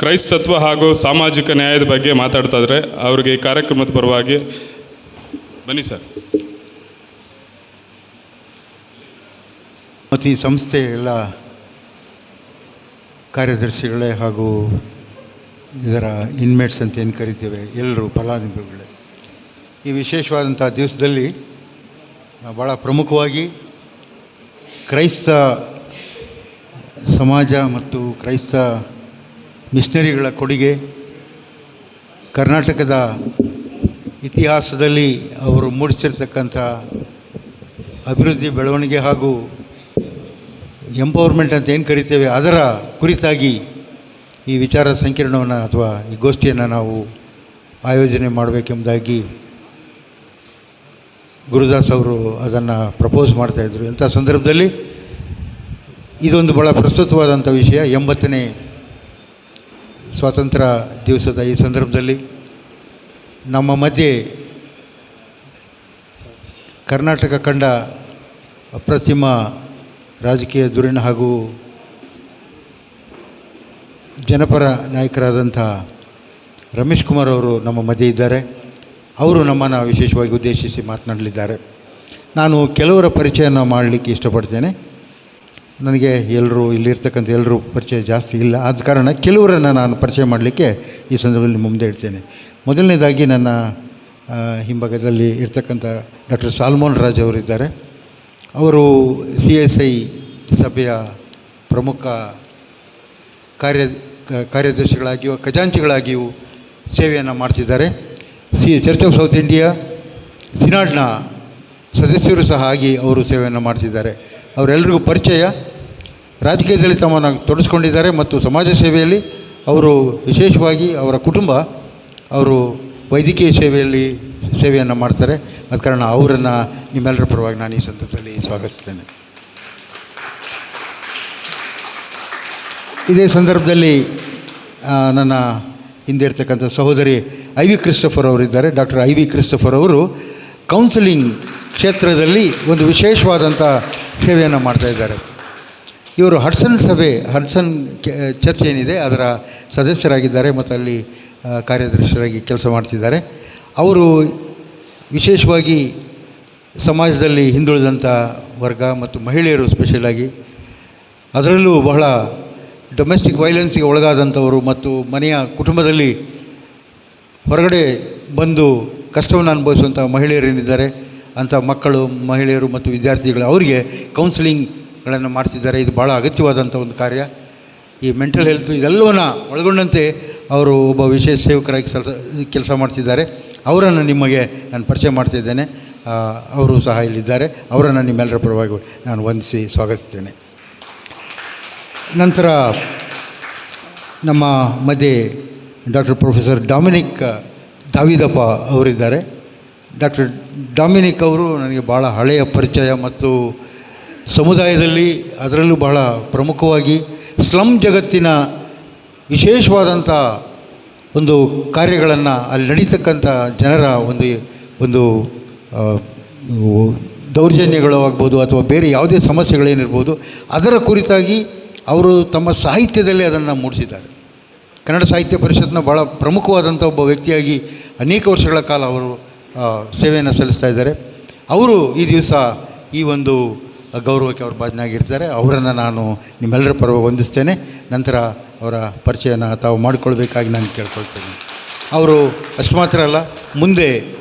ಕ್ರೈಸ್ತತ್ವ ಹಾಗೂ ಸಾಮಾಜಿಕ ನ್ಯಾಯದ ಬಗ್ಗೆ ಮಾತಾಡ್ತಾ ಇದ್ದಾರೆ. ಅವರಿಗೆ ಈ ಕಾರ್ಯಕ್ರಮದ ಪರವಾಗಿ ಬನ್ನಿ ಸರ್. ಮತ್ತು ಈ ಸಂಸ್ಥೆ ಎಲ್ಲ ಕಾರ್ಯದರ್ಶಿಗಳೇ ಹಾಗೂ ಇದರ ಇನ್ಮೇಟ್ಸ್ ಅಂತ ಏನು ಕರಿತೇವೆ ಎಲ್ಲರೂ ಫಲಾನುಭವಿಗಳೇ, ಈ ವಿಶೇಷವಾದಂಥ ದಿವಸದಲ್ಲಿ ಭಾಳ ಪ್ರಮುಖವಾಗಿ ಕ್ರೈಸ್ತ ಸಮಾಜ ಮತ್ತು ಕ್ರೈಸ್ತ ಮಿಷನರಿಗಳ ಕೊಡುಗೆ, ಕರ್ನಾಟಕದ ಇತಿಹಾಸದಲ್ಲಿ ಅವರು ಮೂಡಿಸಿರ್ತಕ್ಕಂಥ ಅಭಿವೃದ್ಧಿ ಬೆಳವಣಿಗೆ ಹಾಗೂ ಎಂಪವರ್ಮೆಂಟ್ ಅಂತ ಏನು ಕರಿತೇವೆ ಅದರ ಕುರಿತಾಗಿ ಈ ವಿಚಾರ ಸಂಕಿರಣವನ್ನು ಅಥವಾ ಈ ಗೋಷ್ಠಿಯನ್ನು ನಾವು ಆಯೋಜನೆ ಮಾಡಬೇಕೆಂಬುದಾಗಿ ಗುರುದಾಸ್ ಅವರು ಅದನ್ನು ಪ್ರಪೋಸ್ ಮಾಡ್ತಾಯಿದ್ರು. ಇಂಥ ಸಂದರ್ಭದಲ್ಲಿ ಇದೊಂದು ಭಾಳ ಪ್ರಸ್ತುತವಾದಂಥ ವಿಷಯ. 80ನೇ ಸ್ವಾತಂತ್ರ್ಯ ದಿವಸದ ಈ ಸಂದರ್ಭದಲ್ಲಿ ನಮ್ಮ ಮಧ್ಯೆ ಕರ್ನಾಟಕ ಕಂಡ ಅಪ್ರತಿಮ ರಾಜಕೀಯ ಧುರೀಣ ಹಾಗೂ ಜನಪರ ನಾಯಕರಾದಂಥ ರಮೇಶ್ ಕುಮಾರ್ ಅವರು ನಮ್ಮ ಮಧ್ಯೆ ಇದ್ದಾರೆ. ಅವರು ನಮ್ಮನ್ನು ವಿಶೇಷವಾಗಿ ಉದ್ದೇಶಿಸಿ ಮಾತನಾಡಲಿದ್ದಾರೆ. ನಾನು ಕೆಲವರ ಪರಿಚಯನ ಮಾಡಲಿಕ್ಕೆ ಇಷ್ಟಪಡ್ತೇನೆ. ನನಗೆ ಎಲ್ಲರೂ ಇಲ್ಲಿರ್ತಕ್ಕಂಥ ಎಲ್ಲರೂ ಪರಿಚಯ ಜಾಸ್ತಿ ಇಲ್ಲ, ಆದ ಕಾರಣ ಕೆಲವರನ್ನು ನಾನು ಪರಿಚಯ ಮಾಡಲಿಕ್ಕೆ ಈ ಸಂದರ್ಭದಲ್ಲಿ ಮುಂದೆ ಇಡ್ತೇನೆ. ಮೊದಲನೇದಾಗಿ ನನ್ನ ಹಿಂಭಾಗದಲ್ಲಿ ಇರ್ತಕ್ಕಂಥ ಡಾಕ್ಟರ್ ಸಾಲ್ಮೋನ್ ರಾಜ್ ಅವರಿದ್ದಾರೆ. ಅವರು CSI ಸಭೆಯ ಪ್ರಮುಖ ಕಾರ್ಯದರ್ಶಿಗಳಾಗಿಯೂ ಖಜಾಂಚಿಗಳಾಗಿಯೂ ಸೇವೆಯನ್ನು ಮಾಡ್ತಿದ್ದಾರೆ. ಚರ್ಚ್ ಆಫ್ ಸೌತ್ ಇಂಡಿಯಾ ಸಿನಾಡ್ನ ಸದಸ್ಯರು ಸಹ ಆಗಿ ಅವರು ಸೇವೆಯನ್ನು ಮಾಡ್ತಿದ್ದಾರೆ. ಅವರೆಲ್ಲರಿಗೂ ಪರಿಚಯ. ರಾಜಕೀಯದಲ್ಲಿ ತಮ್ಮನ್ನು ತೊಡಗಿಸ್ಕೊಂಡಿದ್ದಾರೆ ಮತ್ತು ಸಮಾಜ ಸೇವೆಯಲ್ಲಿ ಅವರು ವಿಶೇಷವಾಗಿ ಅವರ ಕುಟುಂಬ ಅವರು ವೈದ್ಯಕೀಯ ಸೇವೆಯನ್ನು ಮಾಡ್ತಾರೆ. ಆದ ಕಾರಣ ಅವರನ್ನು ನಿಮ್ಮೆಲ್ಲರ ಪರವಾಗಿ ನಾನು ಈ ಸಂದರ್ಭದಲ್ಲಿ ಸ್ವಾಗತಿಸ್ತೇನೆ. ಇದೇ ಸಂದರ್ಭದಲ್ಲಿ ನನ್ನ ಹಿಂದೆ ಇರ್ತಕ್ಕಂಥ ಸಹೋದರಿ IV ಕ್ರಿಸ್ಟೋಫರ್ ಅವರಿದ್ದಾರೆ. ಡಾಕ್ಟರ್ IV ಕ್ರಿಸ್ಟೋಫರ್ ಅವರು ಕೌನ್ಸಿಲಿಂಗ್ ಕ್ಷೇತ್ರದಲ್ಲಿ ಒಂದು ವಿಶೇಷವಾದಂಥ ಸೇವೆಯನ್ನು ಮಾಡ್ತಾಯಿದ್ದಾರೆ. ಇವರು ಹಡ್ಸನ್ ಚರ್ಚ್ ಏನಿದೆ ಅದರ ಸದಸ್ಯರಾಗಿದ್ದಾರೆ ಮತ್ತು ಅಲ್ಲಿ ಕಾರ್ಯದರ್ಶಿಯಾಗಿ ಕೆಲಸ ಮಾಡ್ತಿದ್ದಾರೆ. ಅವರು ವಿಶೇಷವಾಗಿ ಸಮಾಜದಲ್ಲಿ ಹಿಂದುಳಿದಂಥ ವರ್ಗ ಮತ್ತು ಮಹಿಳೆಯರು ಸ್ಪೆಷಲಾಗಿ, ಅದರಲ್ಲೂ ಬಹಳ ಡೊಮೆಸ್ಟಿಕ್ ವೈಲೆನ್ಸ್ಗೆ ಒಳಗಾದಂಥವರು ಮತ್ತು ಮನೆಯ ಕುಟುಂಬದಲ್ಲಿ ಹೊರಗಡೆ ಬಂದು ಕಷ್ಟವನ್ನು ಅನುಭವಿಸುವಂಥ ಮಹಿಳೆಯರೇನಿದ್ದಾರೆ ಅಂಥ ಮಕ್ಕಳು, ಮಹಿಳೆಯರು ಮತ್ತು ವಿದ್ಯಾರ್ಥಿಗಳು ಅವರಿಗೆ ಕೌನ್ಸಿಲಿಂಗ್ಗಳನ್ನು ಮಾಡ್ತಿದ್ದಾರೆ. ಇದು ಭಾಳ ಅಗತ್ಯವಾದಂಥ ಒಂದು ಕಾರ್ಯ. ಈ ಮೆಂಟಲ್ ಹೆಲ್ತ್ ಇದೆಲ್ಲವನ್ನ ಒಳಗೊಂಡಂತೆ ಅವರು ಒಬ್ಬ ವಿಶೇಷ ಸೇವಕರಾಗಿ ಕೆಲಸ ಮಾಡ್ತಿದ್ದಾರೆ. ಅವರನ್ನು ನಿಮಗೆ ನಾನು ಪರಿಚಯ ಮಾಡ್ತಿದ್ದೇನೆ. ಅವರು ಸಹ ಇಲ್ಲಿದ್ದಾರೆ. ಅವರನ್ನು ನಿಮ್ಮೆಲ್ಲರ ಪರವಾಗಿ ನಾನು ವಂದಿಸಿ ಸ್ವಾಗತಿಸ್ತೇನೆ. ನಂತರ ನಮ್ಮ ಮಧ್ಯೆ ಡಾಕ್ಟರ್ ಪ್ರೊಫೆಸರ್ ಡಾಮಿನಿಕ್ ದಾವಿದಪ್ಪ ಅವರಿದ್ದಾರೆ. ಡಾಕ್ಟರ್ ಡಾಮಿನಿಕ್ ಅವರು ನನಗೆ ಭಾಳ ಹಳೆಯ ಪರಿಚಯ ಮತ್ತು ಸಮುದಾಯದಲ್ಲಿ ಅದರಲ್ಲೂ ಬಹಳ ಪ್ರಮುಖವಾಗಿ ಸ್ಲಮ್ ಜಗತ್ತಿನ ವಿಶೇಷವಾದಂಥ ಒಂದು ಕಾರ್ಯಗಳನ್ನು ಅಲ್ಲಿ ನಡೀತಕ್ಕಂಥ ಜನರ ಒಂದು ದೌರ್ಜನ್ಯಗಳು ಆಗ್ಬೋದು ಅಥವಾ ಬೇರೆ ಯಾವುದೇ ಸಮಸ್ಯೆಗಳೇನಿರ್ಬೋದು ಅದರ ಕುರಿತಾಗಿ ಅವರು ತಮ್ಮ ಸಾಹಿತ್ಯದಲ್ಲೇ ಅದನ್ನು ಮೂಡಿಸಿದ್ದಾರೆ. ಕನ್ನಡ ಸಾಹಿತ್ಯ ಪರಿಷತ್ನ ಭಾಳ ಪ್ರಮುಖವಾದಂಥ ಒಬ್ಬ ವ್ಯಕ್ತಿಯಾಗಿ ಅನೇಕ ವರ್ಷಗಳ ಕಾಲ ಅವರು ಸೇವೆಯನ್ನು ಸಲ್ಲಿಸ್ತಾ ಇದ್ದಾರೆ. ಅವರು ಈ ದಿವಸ ಈ ಒಂದು ಗೌರವಕ್ಕೆ ಅವರು ಭಾಜನಾಗಿರ್ತಾರೆ. ಅವರನ್ನು ನಾನು ನಿಮ್ಮೆಲ್ಲರ ಪರವಾಗಿ ವಂದಿಸ್ತೇನೆ. ನಂತರ ಅವರ ಪರಿಚಯನ ತಾವು ಮಾಡಿಕೊಳ್ಬೇಕಾಗಿ ನಾನು ಕೇಳ್ಕೊಳ್ತೇನೆ. ಅವರು ಅಷ್ಟು ಮಾತ್ರ ಅಲ್ಲ, ಮುಂದೆ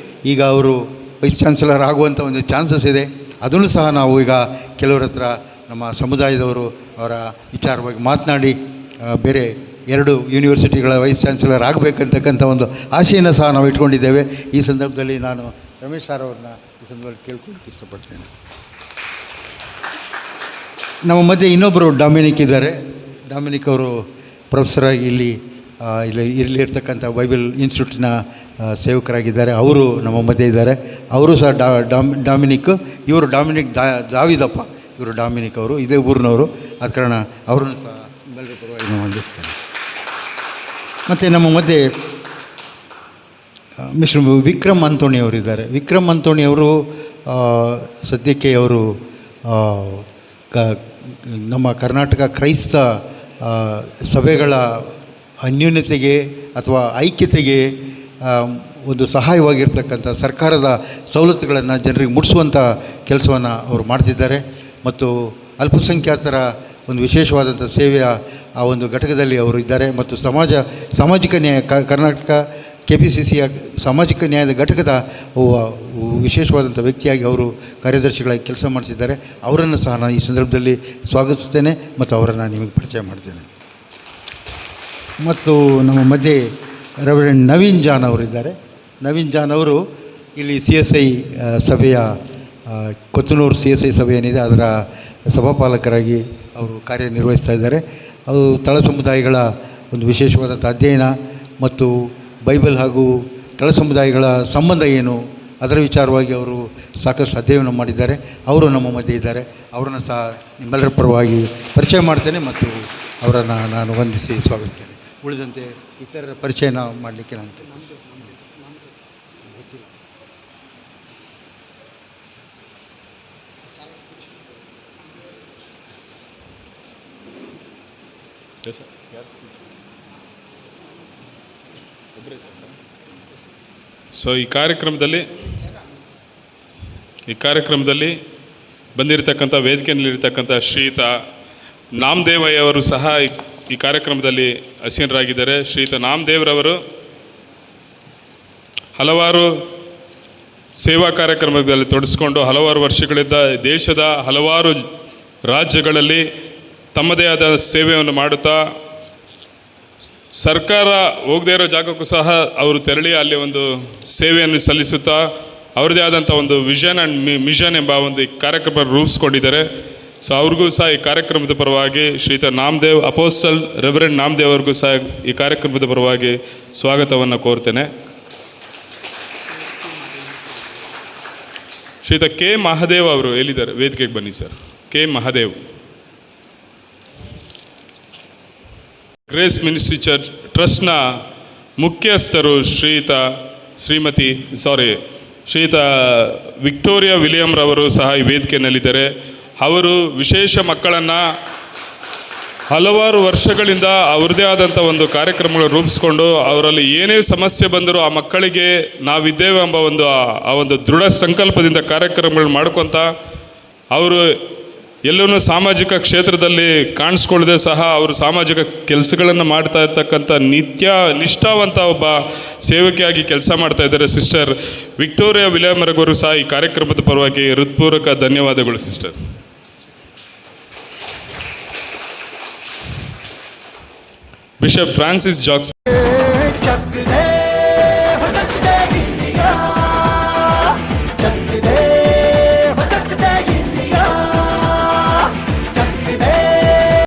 ಈಗ ಅವರು ವೈಸ್ ಚಾನ್ಸಲರ್ ಆಗುವಂಥ ಒಂದು ಚಾನ್ಸಸ್ ಇದೆ. ಅದನ್ನು ಸಹ ನಾವು ಈಗ ಕೆಲವರ ಹತ್ರ ನಮ್ಮ ಸಮುದಾಯದವರು ಅವರ ವಿಚಾರವಾಗಿ ಮಾತನಾಡಿ ಬೇರೆ 2 ಯೂನಿವರ್ಸಿಟಿಗಳ ವೈಸ್ ಚಾನ್ಸಲರ್ ಆಗಬೇಕಂತಕ್ಕಂಥ ಒಂದು ಆಶೆಯನ್ನು ಸಹ ನಾವು ಇಟ್ಕೊಂಡಿದ್ದೇವೆ. ಈ ಸಂದರ್ಭದಲ್ಲಿ ನಾನು ರಮೇಶ್ ಸರ್ ಅವ್ರನ್ನ ಈ ಸಂದರ್ಭದಲ್ಲಿ ಕೇಳ್ಕೊಳ್ಳೋಕ್ಕೆ ಇಷ್ಟಪಡ್ತೇನೆ. ನಮ್ಮ ಮಧ್ಯೆ ಇನ್ನೊಬ್ಬರು ಡಾಮಿನಿಕ್ ಇದ್ದಾರೆ. ಡಾಮಿನಿಕ್ ಅವರು ಪ್ರೊಫೆಸರಾಗಿ ಇಲ್ಲಿರ್ತಕ್ಕಂಥ ಬೈಬಲ್ ಇನ್ಸ್ಟಿಟ್ಯೂಟಿನ ಸೇವಕರಾಗಿದ್ದಾರೆ. ಅವರು ನಮ್ಮ ಮಧ್ಯೆ ಇದ್ದಾರೆ. ಅವರು ಸಹ ಡಾಮಿನಿಕ್. ಇವರು ಡಾಮಿನಿಕ್ ದಾವಿದಪ್ಪ. ಇವರು ಡಾಮಿನಿಕ್ ಅವರು ಇದೇ ಊರಿನವರು. ಆದ ಕಾರಣ ಅವರನ್ನು ಸಹ ನಿಮ್ಮೆಲ್ಲರ ಪರವಾಗಿ ನಾನು ವಂದಿಸ್ತೇನೆ. ಮತ್ತು ನಮ್ಮ ಮಧ್ಯೆ ಮಿಸ್ಟರ್ ವಿಕ್ರಮ್ ಅಂತೋಣಿ ಅವರಿದ್ದಾರೆ. ವಿಕ್ರಮ್ ಅಂತೋಣಿ ಅವರು ಸದ್ಯಕ್ಕೆ ಅವರು ನಮ್ಮ ಕರ್ನಾಟಕ ಕ್ರೈಸ್ತ ಸಭೆಗಳ ಅನ್ಯೂನ್ಯತೆಗೆ ಅಥವಾ ಐಕ್ಯತೆಗೆ ಒಂದು ಸಹಾಯವಾಗಿರ್ತಕ್ಕಂಥ ಸರ್ಕಾರದ ಸವಲತ್ತುಗಳನ್ನು ಜನರಿಗೆ ಮುಟ್ಟಿಸುವಂಥ ಕೆಲಸವನ್ನು ಅವರು ಮಾಡ್ತಿದ್ದಾರೆ. ಮತ್ತು ಅಲ್ಪಸಂಖ್ಯಾತರ ಒಂದು ವಿಶೇಷವಾದಂಥ ಸೇವೆಯ ಆ ಒಂದು ಘಟಕದಲ್ಲಿ ಅವರು ಇದ್ದಾರೆ. ಮತ್ತು ಸಾಮಾಜಿಕ ನ್ಯಾಯ ಕರ್ನಾಟಕ KPCCಯ ಸಾಮಾಜಿಕ ನ್ಯಾಯದ ಘಟಕದ ವಿಶೇಷವಾದಂಥ ವ್ಯಕ್ತಿಯಾಗಿ ಅವರು ಕಾರ್ಯದರ್ಶಿಗಳಾಗಿ ಕೆಲಸ ಮಾಡಿಸಿದ್ದಾರೆ. ಅವರನ್ನು ಸಹ ನಾನು ಈ ಸಂದರ್ಭದಲ್ಲಿ ಸ್ವಾಗತಿಸ್ತೇನೆ ಮತ್ತು ಅವರನ್ನು ನಿಮಗೆ ಪರಿಚಯ ಮಾಡ್ತೇನೆ. ಮತ್ತು ನಮ್ಮ ಮಧ್ಯೆ ರೆವರೆಂಡ್ ನವೀನ್ ಜಾನ್ ಅವರಿದ್ದಾರೆ. ನವೀನ್ ಜಾನ್ ಅವರು ಇಲ್ಲಿ CSI ಸಭೆಯ ಕೊತ್ತನೂರು CSI ಸಭೆ ಏನಿದೆ ಅದರ ಸಭಾಪಾಲಕರಾಗಿ ಅವರು ಕಾರ್ಯನಿರ್ವಹಿಸ್ತಾ ಇದ್ದಾರೆ. ಅದು ತಳ ಸಮುದಾಯಗಳ ಒಂದು ವಿಶೇಷವಾದಂಥ ಅಧ್ಯಯನ ಮತ್ತು ಬೈಬಲ್ ಹಾಗೂ ತಳ ಸಮುದಾಯಗಳ ಸಂಬಂಧ ಏನು ಅದರ ವಿಚಾರವಾಗಿ ಅವರು ಸಾಕಷ್ಟು ಅಧ್ಯಯನ ಮಾಡಿದ್ದಾರೆ. ಅವರು ನಮ್ಮ ಮಧ್ಯೆ ಇದ್ದಾರೆ. ಅವರನ್ನು ಸಹ ನಿಮ್ಮೆಲ್ಲರ ಪರವಾಗಿ ಪರಿಚಯ ಮಾಡ್ತೇನೆ ಮತ್ತು ಅವರನ್ನು ನಾನು ವಂದಿಸಿ ಸ್ವಾಗತಿಸ್ತೇನೆ. ಉಳಿದಂತೆ ಇತರರ ಪರಿಚಯನ ಮಾಡಲಿಕ್ಕೆ ನಾನು ಸೊ ಈ ಕಾರ್ಯಕ್ರಮದಲ್ಲಿ ಬಂದಿರತಕ್ಕಂಥ ವೇದಿಕೆಯಲ್ಲಿರ್ತಕ್ಕಂಥ ಶ್ರೀಯುತ ನಾಮದೇವಯ್ಯ ಅವರು ಸಹ ಈ ಕಾರ್ಯಕ್ರಮದಲ್ಲಿ ಆಸೀನರಾಗಿದ್ದಾರೆ. ಶ್ರೀಯುತ ನಾಮದೇವ್ರವರು ಹಲವಾರು ಸೇವಾ ಕಾರ್ಯಕ್ರಮದಲ್ಲಿ ತೊಡಗಿಸ್ಕೊಂಡು ಹಲವಾರು ವರ್ಷಗಳಿಂದ ದೇಶದ ಹಲವಾರು ರಾಜ್ಯಗಳಲ್ಲಿ ತಮ್ಮದೇ ಆದ ಸೇವೆಯನ್ನು ಮಾಡುತ್ತಾ ಸರ್ಕಾರ ಹೋಗದೇ ಇರೋ ಜಾಗಕ್ಕೂ ಸಹ ಅವರು ತೆರಳಿ ಅಲ್ಲಿ ಒಂದು ಸೇವೆಯನ್ನು ಸಲ್ಲಿಸುತ್ತಾ ಅವ್ರದ್ದೇ ಆದಂಥ ಒಂದು ವಿಷನ್ ಆ್ಯಂಡ್ ಮಿಷನ್ ಎಂಬ ಒಂದು ಕಾರ್ಯಕ್ರಮ ರೂಪಿಸ್ಕೊಂಡಿದ್ದಾರೆ. ಸೊ ಅವ್ರಿಗೂ ಸಹ ಈ ಕಾರ್ಯಕ್ರಮದ ಪರವಾಗಿ ಶ್ರೀಯುತ ನಾಮದೇವ್ ಅಪೋಸ್ಟಲ್ ರೆವರೆಂಡ್ ನಾಮದೇವ್ ಅವ್ರಿಗೂ ಸಹ ಈ ಕಾರ್ಯಕ್ರಮದ ಪರವಾಗಿ ಸ್ವಾಗತವನ್ನು ಕೋರ್ತೇನೆ. ಶ್ರೀಯುತ ಕೆ ಮಹಾದೇವ್ ಅವರು ಎಲ್ಲಿದ್ದಾರೆ? ವೇದಿಕೆಗೆ ಬನ್ನಿ sir. K Mahadev, grace ministry church ಟ್ರಸ್ಟ್ನ ಮುಖ್ಯಸ್ಥರು ಶ್ರೀಯುತ ವಿಕ್ಟೋರಿಯಾ ವಿಲಿಯಮ್ರವರು ಸಹ ಈ ವೇದಿಕೆಯಲ್ಲಿದ್ದಾರೆ. ಅವರು ವಿಶೇಷ ಮಕ್ಕಳನ್ನು ಹಲವಾರು ವರ್ಷಗಳಿಂದ ಅವ್ರದ್ದೇ ಆದಂಥ ಒಂದು ಕಾರ್ಯಕ್ರಮಗಳು ರೂಪಿಸ್ಕೊಂಡು ಅವರಲ್ಲಿ ಏನೇ ಸಮಸ್ಯೆ ಬಂದರೂ ಆ ಮಕ್ಕಳಿಗೆ ನಾವಿದ್ದೇವೆ ಎಂಬ ಒಂದು ದೃಢ ಸಂಕಲ್ಪದಿಂದ ಕಾರ್ಯಕ್ರಮಗಳು ಮಾಡ್ಕೊತ ಅವರು ಎಲ್ಲೂ ಸಾಮಾಜಿಕ ಕ್ಷೇತ್ರದಲ್ಲಿ ಕಾಣಿಸ್ಕೊಳ್ಳದೆ ಸಹ ಅವರು ಸಾಮಾಜಿಕ ಕೆಲಸಗಳನ್ನು ಮಾಡ್ತಾ ಇರ್ತಕ್ಕಂಥ ನಿಷ್ಠಾವಂತ ಒಬ್ಬ ಸೇವಕಿಯಾಗಿ ಕೆಲಸ ಮಾಡ್ತಾ ಇದ್ದಾರೆ. ಸಿಸ್ಟರ್ ವಿಕ್ಟೋರಿಯಾ ವಿಲಿಯಮ್ರವರು ಸಹ ಈ ಕಾರ್ಯಕ್ರಮದ ಪರವಾಗಿ ಹೃತ್ಪೂರ್ವಕ ಧನ್ಯವಾದಗಳು ಸಿಸ್ಟರ್. Bishop Francis Jackson